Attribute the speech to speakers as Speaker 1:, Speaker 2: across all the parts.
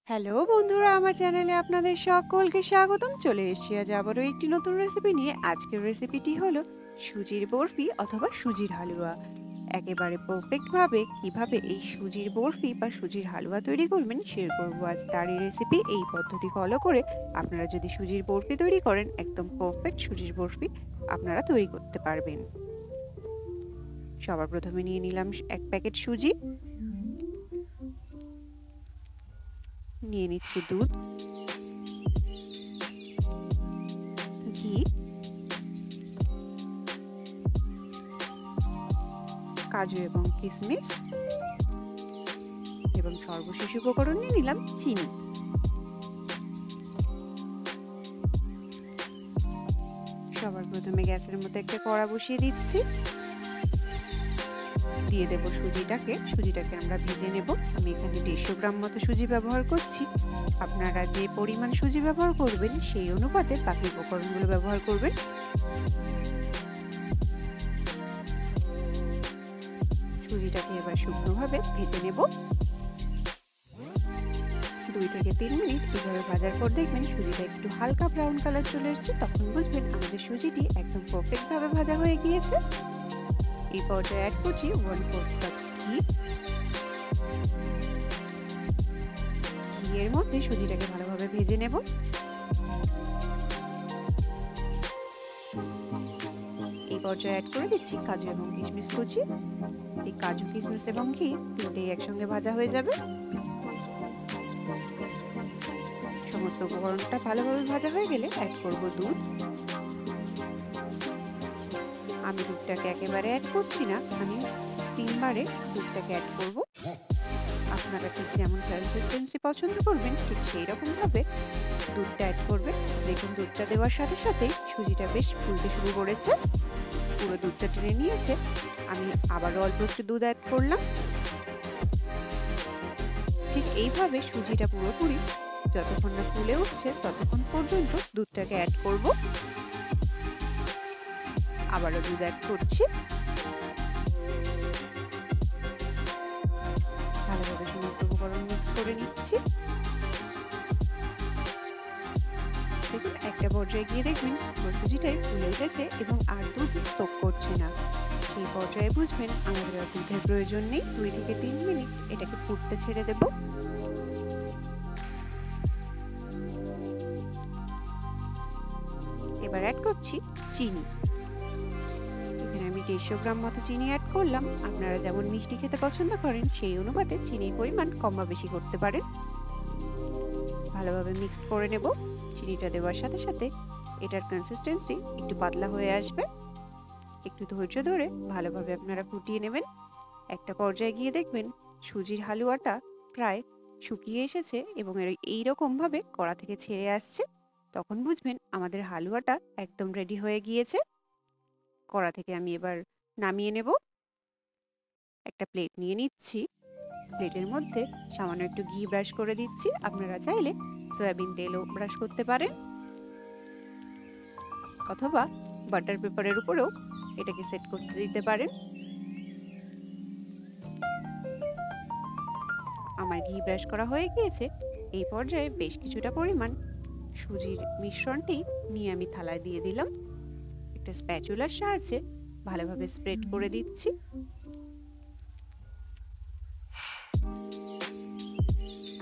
Speaker 1: Hello বন্ধুরা, আমার চ্যানেলে আপনাদের সকলকে স্বাগতম। চলে এসেছি আজ আবারও একটি নতুন রেসিপি নিয়ে। আজকের রেসিপিটি হলো সুজির বরফি অথবা সুজির হালুয়া। একেবারে পারফেক্ট ভাবে কিভাবে এই সুজির বরফি বা সুজির হালুয়া তৈরি করবেন শেয়ার করবো আজ তারই রেসিপি। এই পদ্ধতি ফলো করে আপনারা যদি সুজির বরফি তৈরি করেন, একদম পারফেক্ট সুজির বরফি আপনারা তৈরি করতে পারবেন। সবার প্রথমে নিয়ে নিলাম এক প্যাকেট সুজি, নিয়ে নিচ্ছি দুধ, ঘি, কাজু এবং কিশমিশ এবং সর্বশেষ উপকরণ নিয়ে নিলাম চিনি। সবার প্রথমে গ্যাসের মধ্যে একটা কড়া বসিয়ে দিচ্ছি, দিয়ে দেবো সুজিটাকে আমরা ভেজে নেব। আমি এখানে 150 গ্রাম মতো সুজি ব্যবহার করছি। আপনারা যে পরিমাণ সুজি ব্যবহার করবেন সেই অনুপাতে বাকি উপকরণগুলো ব্যবহার করবেন। সুজিটাকে এবার শুকনোভাবে ভেজে নেব। 2 থেকে 3 মিনিট এভাবে ভাজার পর দেখবেন সুজিটা একটু হালকা ব্রাউন কালার চলে এসেছে। তখন বুঝবেন আমাদের সুজিটি একদম পারফেক্ট ভাবে ভাজা হয়ে গিয়েছে। এই পর্যায়ে অ্যাড করছি 1/4 কাপ ঘি। ঘিয়ের মধ্যে সুজিটাকে ভালোভাবে ভেজে নেব। এই পর্যায়ে অ্যাড করে দিচ্ছি কাজু এবং কিশমিশ কুচি। এই কাজু, কিশমিশ এবং ঘি তিনটেই একসঙ্গে ভাজা হয়ে যাবে। সমস্ত উপকরণটা ভালোভাবে ভাজা হয়ে গেলে অ্যাড করব দুধ। আমি দুধটাকে একেবারে অ্যাড করছি না, আমি 3 বারে দুধটাকে অ্যাড করব। আপনারা ঠিক যেমন কনসিস্টেন্সি পছন্দ করবেন ঠিক সেই রকম ভাবে দুধটা অ্যাড করবেন। দেখুন দুধটা দেওয়ার সাথে সাথেই সুজিটা বেশ ফুলতে শুরু করেছে, পুরো দুধটা টেনে নিয়েছে। আমি আবারও অল্প একটু দুধ অ্যাড করলাম। ঠিক এইভাবে সুজিটা পুরোপুরি যতক্ষণ না ফুলে উঠছে ততক্ষণ পর্যন্ত দুধটাকে অ্যাড করব। আবারও দুধ অ্যাড করছি। ভালোভাবে সমস্ত উপকরণ মিক্স করে নিচ্ছি। দেখুন একটা পর্যায়ে গিয়ে দেখবেন সুজিটাই ফুলে উঠেছে এবং আর দুধ স্টক করছে না। সেই পর্যায়ে বুঝবেন আমাদের আর দুধের প্রয়োজন নেই। 2 থেকে 3 মিনিট এটাকে ফুটতে ছেড়ে দেব। এবার অ্যাড করছি চিনি। এখানে আমি 150 গ্রাম মতো চিনি অ্যাড করলাম। আপনারা যেমন মিষ্টি খেতে পছন্দ করেন সেই অনুপাতে চিনির পরিমাণ কম বা বেশি করতে পারেন। ভালোভাবে মিক্স করে নেব। চিনিটা দেওয়ার সাথে সাথে এটার কনসিস্টেন্সি একটু পাতলা হয়ে আসবে। একটু ধৈর্য ধরে ভালোভাবে আপনারা ফুটিয়ে নেবেন। একটা পর্যায়ে গিয়ে দেখবেন সুজির হালুয়াটা প্রায় শুকিয়ে এসেছে এবং এইরকম ভাবে কড়া থেকে ছেড়ে আসছে। তখন বুঝবেন আমাদের হালুয়াটা একদম রেডি হয়ে গিয়েছে। কড়া থেকে আমি এবার নামিয়ে নেব। একটা প্লেট নিয়ে নিচ্ছি। প্লেটের মধ্যে সামান্য একটু ঘি ব্রাশ করে দিচ্ছি। আপনারা চাইলে সয়াবিন তেলও ব্রাশ করতে পারেন অথবা বাটার পেপারের উপরেও এটাকে সেট করতে দিতে পারেন। আমার ঘি ব্রাশ করা হয়ে গিয়েছে। এই পর্যায়ে বেশ কিছুটা পরিমাণ সুজির মিশ্রণটি নিয়ে আমি থালায় দিয়ে দিলাম। একটা স্প্যাচুলার সাহায্যে ভালোভাবে স্প্রেড করে দিচ্ছি।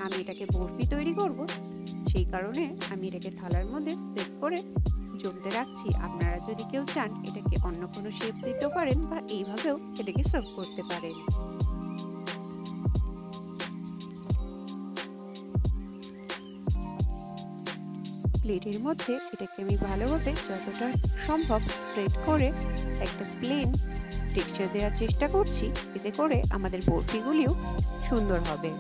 Speaker 1: আমি এটাকে বরফি তৈরি করব, সেই কারণে আমি এটাকে থালার মধ্যে স্প্রেড করে জমতে রাখছি। আপনারা যদি কেউ চান এটাকে অন্য কোনো শেপ দিতে পারেন বা এইভাবেও এটাকে সার্ভ করতে পারেন। প্লেটের মধ্যে এটাকে আমি ভালোভাবে যতটা সম্ভব স্প্রেড করে একটা প্লেন টেক্সচার দেওয়ার চেষ্টা করছি, এতে করে আমাদের বরফিগুলিও সুন্দর হবে।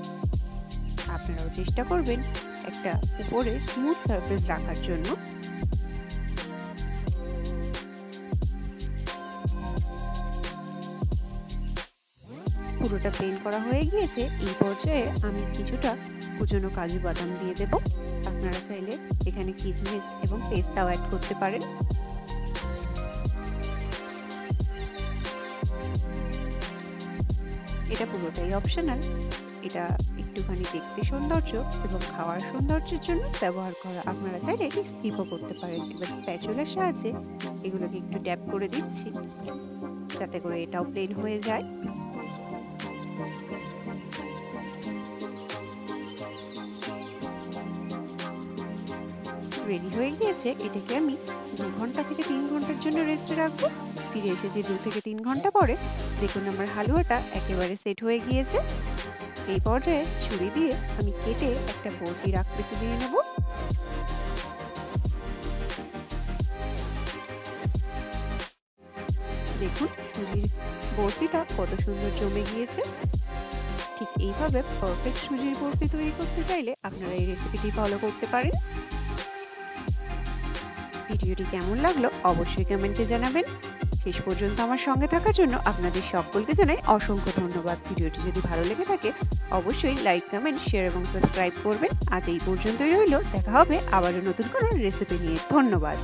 Speaker 1: আপনারাও চেষ্টা করবেন একটা উপরে স্মুথ সারফেস রাখার জন্য। পুরোটা প্লেন করা হয়ে গিয়েছে। এই পর্যায়ে আমি কিছুটা কুচনো কাজু বাদাম দিয়ে দেব। আপনারা চাইলে এখানে কিশমিশ এবং পেস্তাও অ্যাড করতে পারেন। এটা পুরোটাই অপশনাল। এটা একটুখানি দেখতে সৌন্দর্য এবং খাওয়ার সৌন্দর্যের জন্য ব্যবহার করা। আপনারা চাইলে এটি স্কিপও করতে পারেন। এবার স্প্যাচুলার সাহায্যে এগুলোকে একটু ট্যাপ করে দিচ্ছি যাতে করে এটাও প্লেন হয়ে যায়। রেডি হয়ে গিয়েছে। এটাকে আমি 2 ঘন্টা থেকে 3 ঘন্টার জন্য রেস্টে রাখবো। ফিরে এসেছি 2 থেকে 3 ঘন্টা পরে। দেখুন আমার হালুয়াটা একেবারে সেট হয়ে গিয়েছে। এই পর্যায়ে ছুরি দিয়ে আমি কেটে একটা বরফির আকৃতি দিয়ে নেব। দেখুন সুজির বরফিটা কত সুন্দর জমে গিয়েছে। ঠিক এইভাবে পারফেক্ট সুজির বরফি তৈরি করতে চাইলে আপনারা এই রেসিপিটি ফলো করতে পারেন। ভিডিওটি কেমন লাগলো অবশ্যই কমেন্টে জানাবেন। শেষ পর্যন্ত আমার সঙ্গে থাকার জন্য আপনাদের সকলকে জানাই অসংখ্য ধন্যবাদ। ভিডিওটি যদি ভালো লেগে থাকে অবশ্যই লাইক, কমেন্ট, শেয়ার এবং সাবস্ক্রাইব করবেন। আজ এই পর্যন্তই রইল। দেখা হবে আবারও নতুন কোনো রেসিপি নিয়ে। ধন্যবাদ।